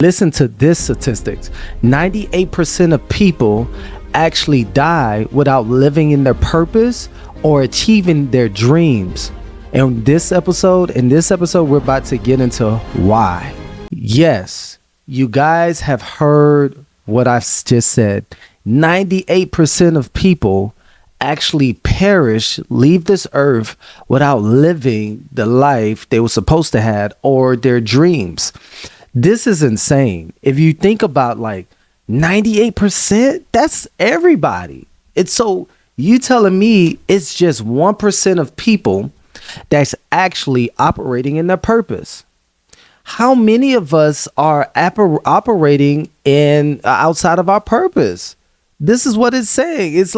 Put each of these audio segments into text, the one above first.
Listen to this statistics. 98% of people actually die without living in their purpose or achieving their dreams. In this episode, we're about to get into why. Yes, you guys have heard what I've just said. 98% of people actually perish, leave this earth without living the life they were supposed to have or their dreams. This is insane. If you think about 98%, that's everybody. It's so you telling me it's just 1% of people that's actually operating in their purpose. How many of us are operating in outside of our purpose? This is what it's saying. It's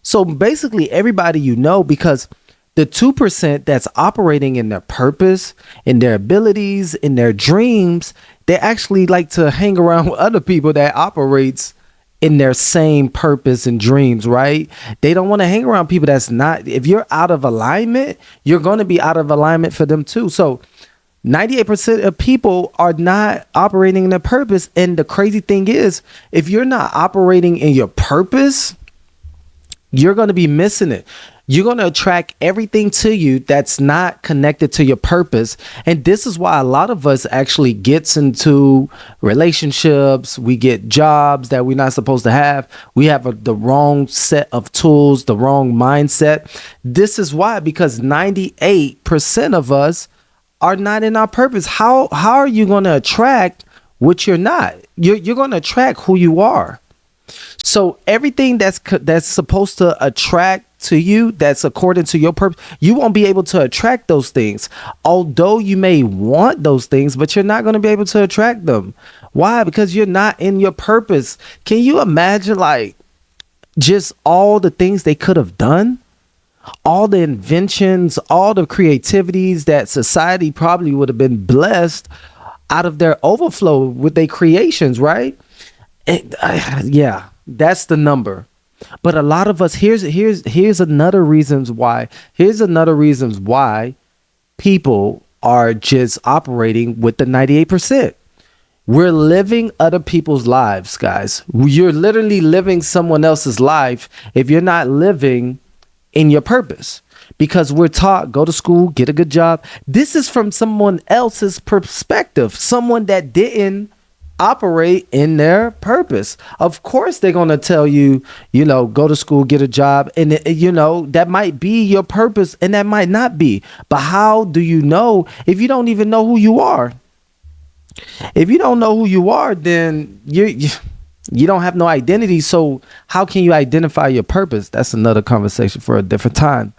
so basically everybody because the 2% that's operating in their purpose, in their abilities, in their dreams, they actually like to hang around with other people that operates in their same purpose and dreams, right? They don't want to hang around people that's not. If you're out of alignment, you're going to be out of alignment for them too. So 98% of people are not operating in their purpose. And the crazy thing is, if you're not operating in your purpose, you're going to be missing it. You're going to attract everything to you that's not connected to your purpose. And this is why a lot of us actually gets into relationships. We get jobs that we're not supposed to have. We have the wrong set of tools, the wrong mindset. This is why, because 98% of us are not in our purpose. How are you going to attract what you're not? You're going to attract who you are. So everything that's supposed to attract to you, that's according to your purpose, you won't be able to attract those things. Although you may want those things, but you're not going to be able to attract them. Why? Because you're not in your purpose. Can you imagine just all the things they could have done? All the inventions, all the creativities that society probably would have been blessed out of their overflow with their creations, right? Yeah, that's the number. But a lot of us, here's another reasons why. Here's another reasons why people are just operating with the 98%. We're living other people's lives, guys. You're literally living someone else's life if you're not living in your purpose. Because we're taught, go to school, get a good job. This is from someone else's perspective, someone that didn't operate in their purpose. Of course, they're going to tell you, go to school, get a job. And, that might be your purpose and that might not be. But how do you know if you don't even know who you are? If you don't know who you are, then you don't have no identity. So how can you identify your purpose? That's another conversation for a different time.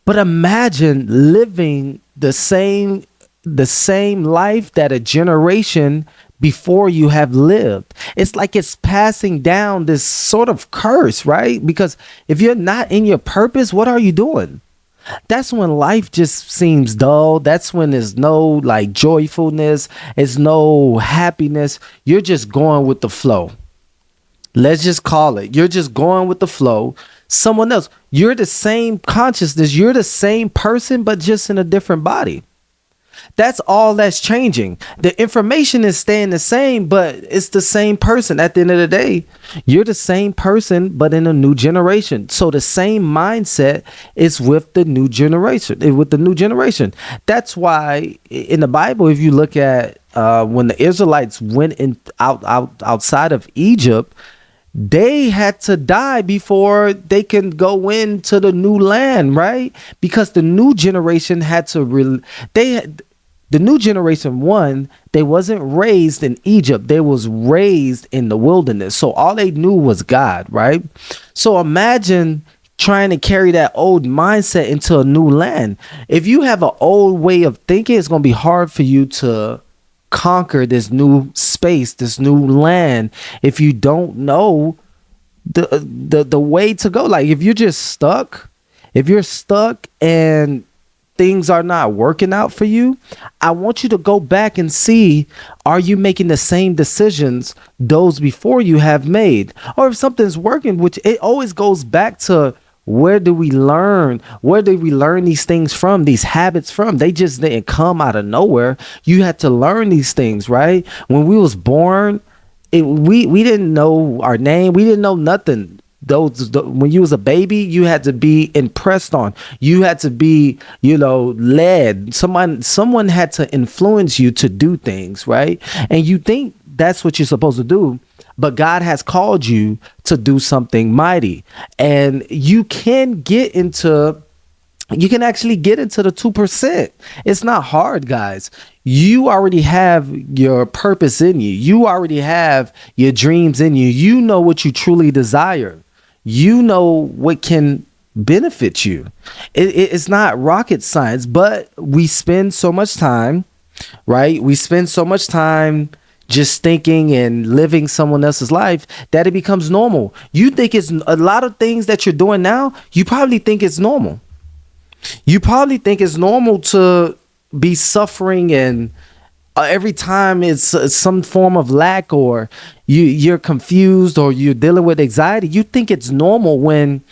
But imagine living the same life that a generation before you have lived. It's like it's passing down this sort of curse, right? Because if you're not in your purpose, what are you doing? That's when life just seems dull. That's when there's no joyfulness. It's no happiness. You're just going with the flow. Let's just call it. You're just going with the flow. Someone else. You're the same consciousness. You're the same person, but just in a different body. That's all that's changing. The information is staying the same, but it's the same person. At the end of the day, you're the same person, but in a new generation. So the same mindset is with the new generation. That's why in the Bible, if you look at when the Israelites went outside of Egypt, they had to die before they can go into the new land, right? Because the new generation had to the new generation, one, they wasn't raised in Egypt. They was raised in the wilderness. So all they knew was God, right? So imagine trying to carry that old mindset into a new land. If you have an old way of thinking, it's going to be hard for you to conquer this new space, this new land, if you don't know the way to go. If you're stuck and things are not working out for you, I want you to go back and see, are you making the same decisions those before you have made? Or if something's working, which it always goes back to Where do we learn? Where did we learn these things from? These habits from? They just didn't come out of nowhere. You had to learn these things, right? When we was born, we didn't know our name. We didn't know nothing. When you was a baby, you had to be impressed on. You had to be, led. Someone had to influence you to do things, right? And you think that's what you're supposed to do, but God has called you to do something mighty, and you can actually get into the 2%. It's not hard, guys. You already have your purpose in you. You already have your dreams in you. You know what you truly desire. You know what can benefit you. It's not rocket science, but we spend so much time, right? We spend so much time just thinking and living someone else's life that it becomes normal. You think it's a lot of things that you're doing now. You probably think it's normal. You probably think it's normal to be suffering, and every time it's some form of lack, or you're confused, or you're dealing with anxiety. You think it's normal, when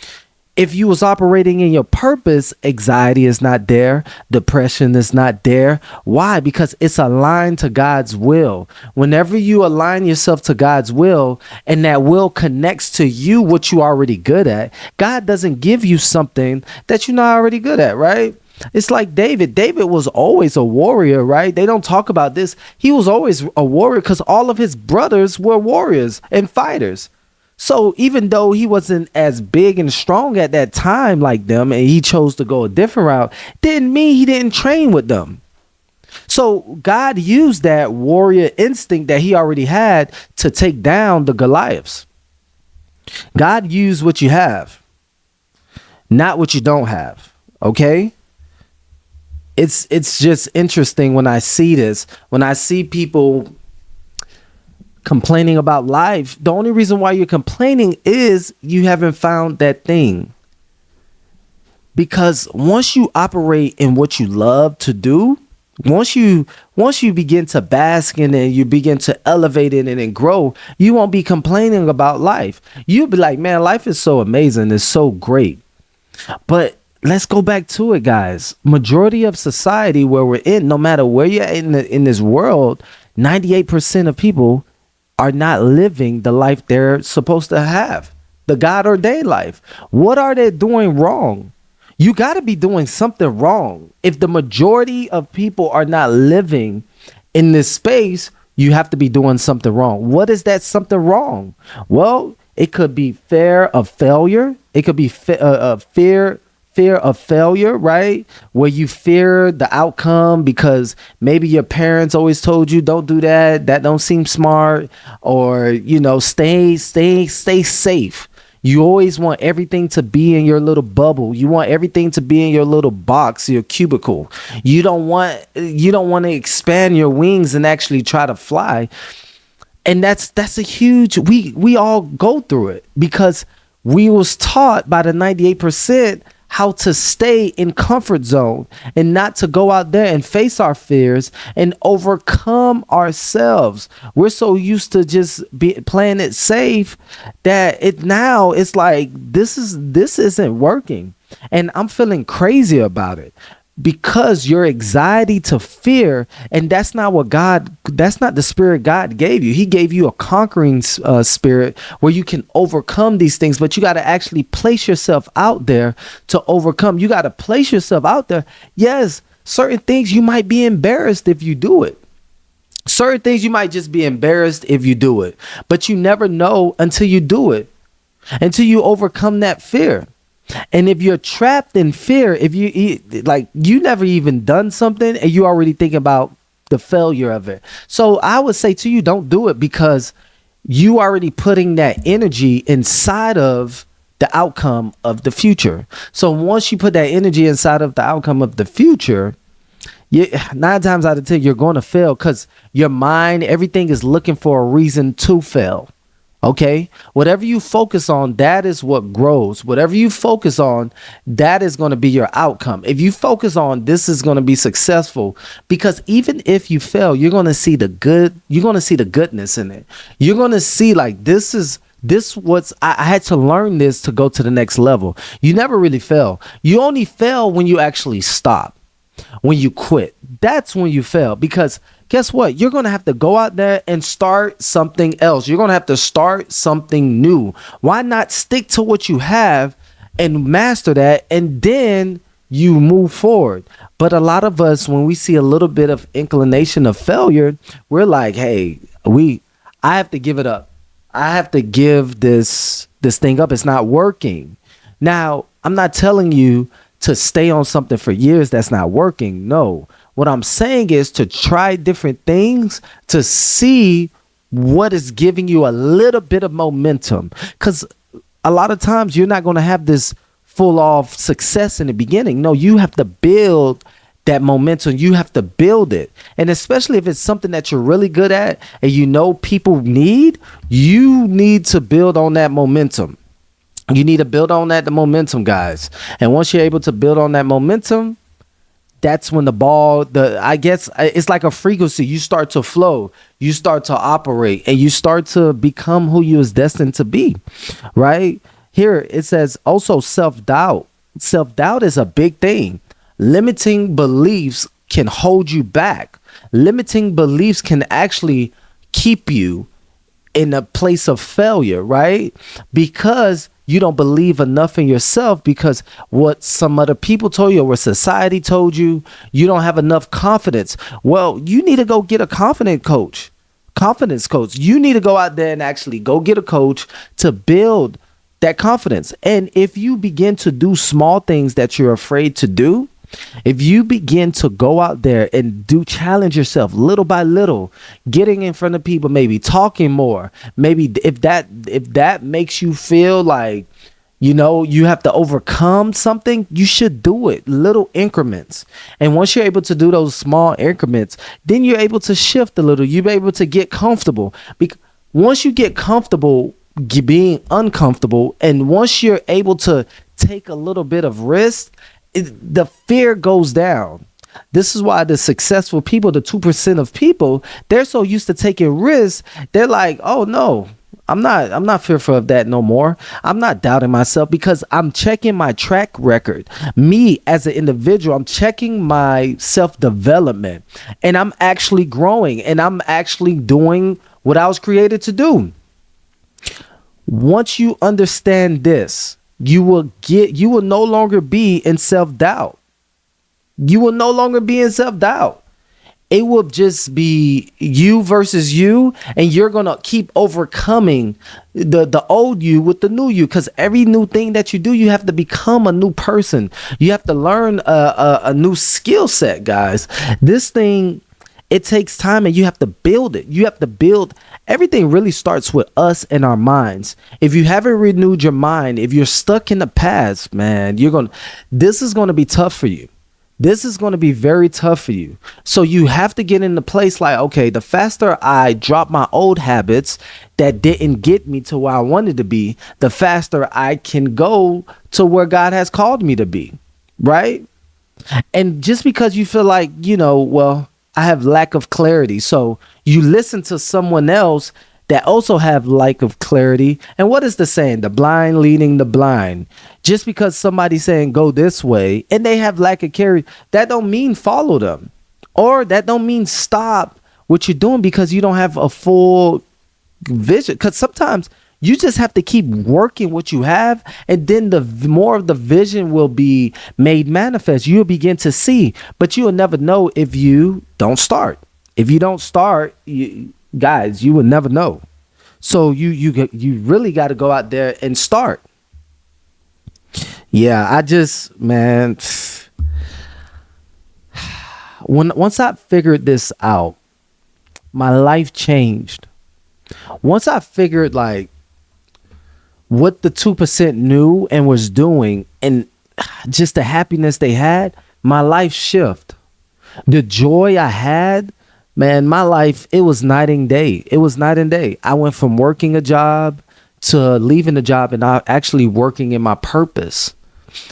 if you was operating in your purpose, anxiety is not there, depression is not there. Why? Because it's aligned to God's will. Whenever you align yourself to God's will, and that will connects to you what you already good at, God doesn't give you something that you're not already good at, right? It's like David. David was always a warrior, right? They don't talk about this. He was always a warrior because all of his brothers were warriors and fighters. So even though he wasn't as big and strong at that time like them, and he chose to go a different route, didn't mean he didn't train with them. So God used that warrior instinct that he already had to take down the Goliaths. God used what you have, not what you don't have. Okay? It's just interesting when I see this, when I see people complaining about life. The only reason why you're complaining is you haven't found that thing. Because once you operate in what you love to do, once you begin to bask in it, you begin to elevate it and grow, you won't be complaining about life. You'll be like, man, life is so amazing. It's so great. But let's go back to it, guys. Majority of society where we're in, no matter where you're in this world, 98% of people are not living the life they're supposed to have, the God ordained life. What are they doing wrong? You got to be doing something wrong. If the majority of people are not living in this space, you have to be doing something wrong. What is that something wrong? Well, it could be fear of failure. It could be fear of failure, right? Where you fear the outcome because maybe your parents always told you don't do that. That don't seem smart. Or, stay safe. You always want everything to be in your little bubble. You want everything to be in your little box, your cubicle. You don't want to expand your wings and actually try to fly. And that's a huge, we all go through it because we was taught by the 98% how to stay in comfort zone and not to go out there and face our fears and overcome ourselves. We're so used to just playing it safe that it's like this isn't working, and I'm feeling crazy about it. Because your anxiety to fear, and that's not the spirit God gave you. He gave you a conquering spirit where you can overcome these things, but you got to actually place yourself out there to overcome. You got to place yourself out there. Yes, certain things you might be embarrassed if you do it. Certain things you might just be embarrassed if you do it, but you never know until you do it, until you overcome that fear. And if you're trapped in fear, if you never even done something and you already think about the failure of it. So I would say to you, don't do it because you already putting that energy inside of the outcome of the future. So once you put that energy inside of the outcome of the future, 9 times out of 10, you're going to fail because your mind, everything is looking for a reason to fail. Okay, whatever you focus on, that is what grows. Whatever you focus on, that is going to be your outcome. If you focus on this is going to be successful, because even if you fail, you're going to see the good. You're going to see the goodness in it. You're going to see like this is This was I had to learn this to go to the next level. You never really fail. You only fail when you actually stop. When you quit, that's when you fail, because guess what? You're going to have to go out there and start something else. You're going to have to start something new. Why not stick to what you have and master that, and then you move forward? But a lot of us, when we see a little bit of inclination of failure, we're like, hey, I have to give it up. I have to give this thing up. It's not working. Now, I'm not telling you to stay on something for years that's not working. No. What I'm saying is to try different things to see what is giving you a little bit of momentum. Because a lot of times you're not going to have this full off success in the beginning. No, you have to build that momentum. You have to build it. And especially if it's something that you're really good at and you know people need, you need to build on that momentum. You need to build on the momentum, guys. And once you're able to build on that momentum, that's when I guess it's like a frequency. You start to flow, you start to operate, and you start to become who you was destined to be, right? Here it says also self-doubt. Self-doubt is a big thing. Limiting beliefs can hold you back. Limiting beliefs can actually keep you in a place of failure, right? Because you don't believe enough in yourself, because what some other people told you or what society told you, you don't have enough confidence. Well, you need to go get a confidence coach. You need to go out there and actually go get a coach to build that confidence. And if you begin to do small things that you're afraid to do, if you begin to go out there and challenge yourself little by little, getting in front of people, maybe talking more, maybe if that makes you feel like, you have to overcome something, you should do it little increments. And once you're able to do those small increments, then you're able to shift a little. You're able to get comfortable. Once you get comfortable being uncomfortable, and once you're able to take a little bit of risk, the fear goes down. This is why the successful people, the 2% of people, they're so used to taking risks. They're like, oh no, I'm not fearful of that no more. I'm not doubting myself, because I'm checking my track record. Me as an individual, I'm checking my self-development, and I'm actually growing, and I'm actually doing what I was created to do. Once you understand this, you will no longer be in self-doubt. You will no longer be in self-doubt. It will just be you versus you, and you're going to keep overcoming the old you with the new you, because every new thing that you do, you have to become a new person. You have to learn a new skill set, guys. This thing, it takes time, and you have to build it. You have to build. Everything really starts with us and our minds. If you haven't renewed your mind, if you're stuck in the past, man, this is going to be tough for you. This is going to be very tough for you. So you have to get in the place like, okay, the faster I drop my old habits that didn't get me to where I wanted to be, the faster I can go to where God has called me to be, right? And just because you feel like, well, I have lack of clarity, so you listen to someone else that also have lack of clarity. And what is the saying? The blind leading the blind. Just because somebody's saying go this way and they have lack of clarity, that don't mean follow them, or that don't mean stop what you're doing because you don't have a full vision. Because sometimes you just have to keep working what you have, and then the more of the vision will be made manifest. You'll begin to see, but you'll never know if you don't start. If you don't start, guys, you will never know. So you really got to go out there and start. Yeah, man, once I figured this out, my life changed. Once I figured like what the 2% knew and was doing, and just the happiness they had, my life shifted. The joy I had, man, my life, it was night and day. It was night and day. I went from working a job to leaving the job and actually working in my purpose.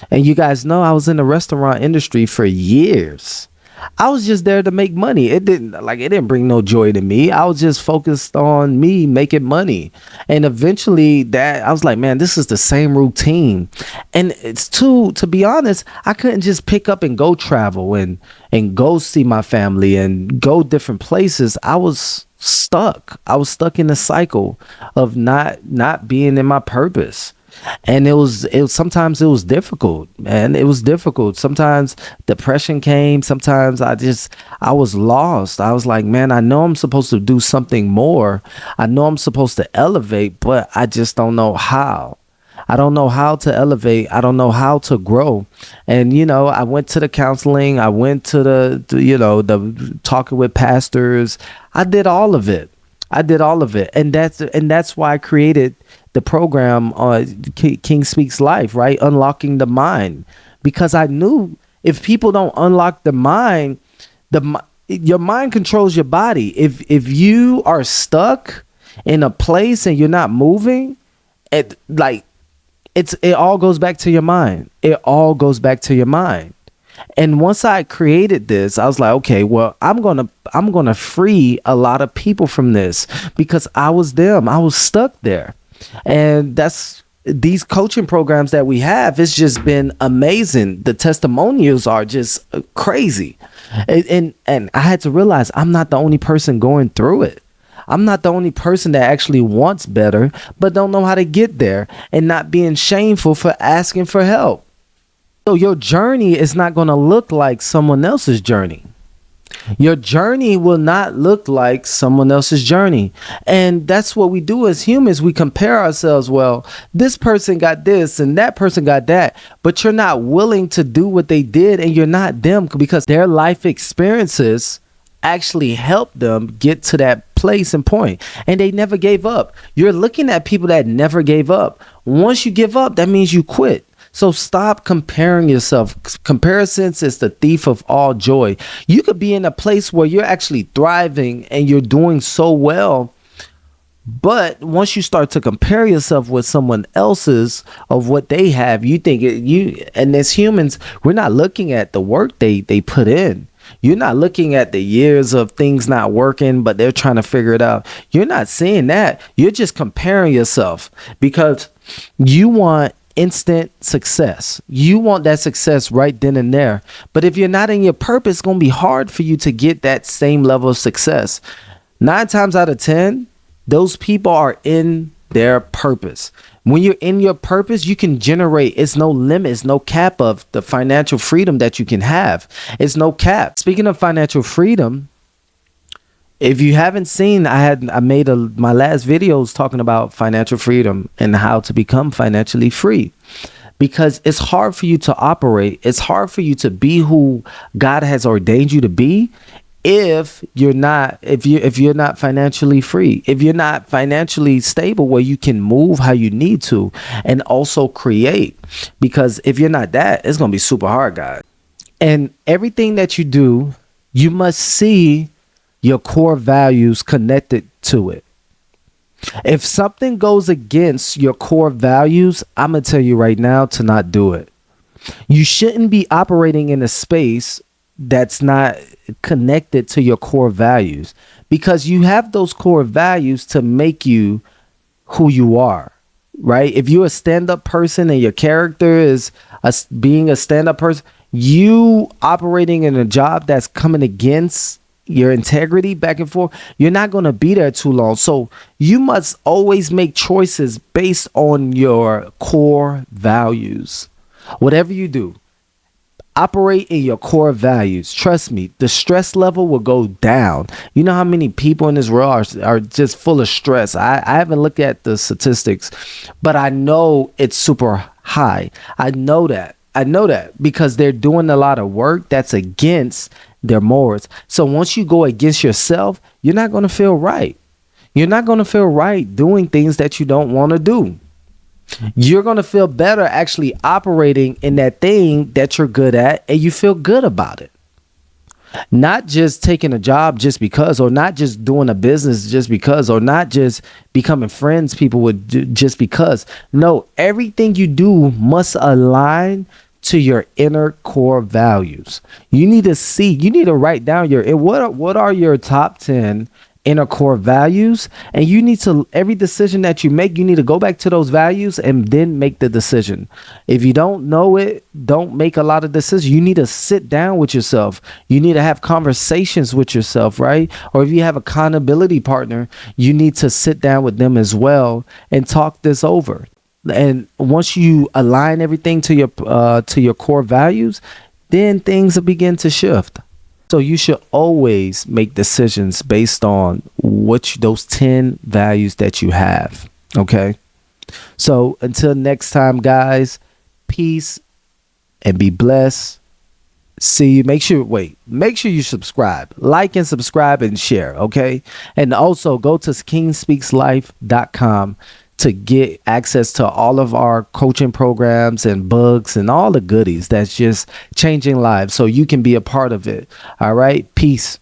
And you guys know I was in the restaurant industry for years. I was just there to make money. It didn't bring no joy to me. I was just focused on me making money. And eventually that I was like, man, this is the same routine. And it's too, to be honest, I couldn't just pick up and go travel and go see my family and go different places. I was stuck. I was stuck in a cycle of not being in my purpose. And it was sometimes it was difficult, man. It was difficult. Sometimes depression came. Sometimes I was lost. I was like, man, I know I'm supposed to do something more. I know I'm supposed to elevate, but I just don't know how. I don't know how to elevate. I don't know how to grow. And, I went to the counseling. I went to the talking with pastors. I did all of it. And that's why I created the program, King Speaks Life, right? Unlocking the mind. Because I knew if people don't unlock the mind, your mind controls your body. If you are stuck in a place and you're not moving, it all goes back to your mind. It all goes back to your mind. And once I created this, I was like, okay, well, I'm gonna free a lot of people from this, because I was them. I was stuck there. And that's these coaching programs that we have. It's just been amazing. The testimonials are just crazy. And I had to realize I'm not the only person going through it. I'm not the only person that actually wants better, but don't know how to get there, and not being shameful for asking for help. So your journey is not going to look like someone else's journey. Your journey will not look like someone else's journey. And that's what we do as humans. We compare ourselves. Well, this person got this and that person got that, but you're not willing to do what they did, and you're not them, because their life experiences actually helped them get to that place and point, and they never gave up. You're looking at people that never gave up. Once you give up, that means you quit. So stop comparing yourself. Comparisons is the thief of all joy. You could be in a place where you're actually thriving and you're doing so well, but once you start to compare yourself with someone else's of what they have, you think and as humans, we're not looking at the work they put in. You're not looking at the years of things not working, but they're trying to figure it out. You're not seeing that. You're just comparing yourself because you want instant success. You want that success right then and there. But if you're not in your purpose, it's going to be hard for you to get that same level of success. 9 times out of 10, those people are in their purpose. When you're in your purpose, you can generate. It's no limit. It's no cap of the financial freedom that you can have. It's no cap. Speaking of financial freedom, if you haven't seen, I made my last videos talking about financial freedom and how to become financially free, because it's hard for you to operate. It's hard for you to be who God has ordained you to be if you're not financially free, if you're not financially stable where you can move how you need to and also create. Because if you're not that, it's going to be super hard, guys. And everything that you do, you must see your core values connected to it. If something goes against your core values, I'm going to tell you right now to not do it. You shouldn't be operating in a space that's not connected to your core values, because you have those core values to make you who you are, right? If you're a stand-up person and your character is being a stand-up person, you operating in a job that's coming against your integrity back and forth, you're not going to be there too long. So you must always make choices based on your core values. Whatever you do, operate in your core values. Trust me, the stress level will go down. You know how many people in this world are just full of stress? I haven't looked at the statistics, but I know it's super high. I know that because they're doing a lot of work that's against their morals. So once you go against yourself, you're not going to feel right. You're not going to feel right doing things that you don't want to do. You're going to feel better actually operating in that thing that you're good at, and you feel good about it. Not just taking a job just because, or not just doing a business just because, or not just becoming friends people would do just because. No, everything you do must align to your inner core values. You need to write down what are your top 10 inner core values, and you need to, every decision that you make, you need to go back to those values and then make the decision. If you don't know it, don't make a lot of decisions. You need to sit down with yourself. You need to have conversations with yourself, right? Or if you have accountability partner, you need to sit down with them as well and talk this over. And once you align everything to your core values, then things will begin to shift. So you should always make decisions based on those 10 values that you have. Okay. So until next time, guys, peace and be blessed. See you. Make sure you subscribe, like and subscribe and share. Okay. And also go to kingspeakslife.com to get access to all of our coaching programs and books and all the goodies that's just changing lives, so you can be a part of it. All right. Peace.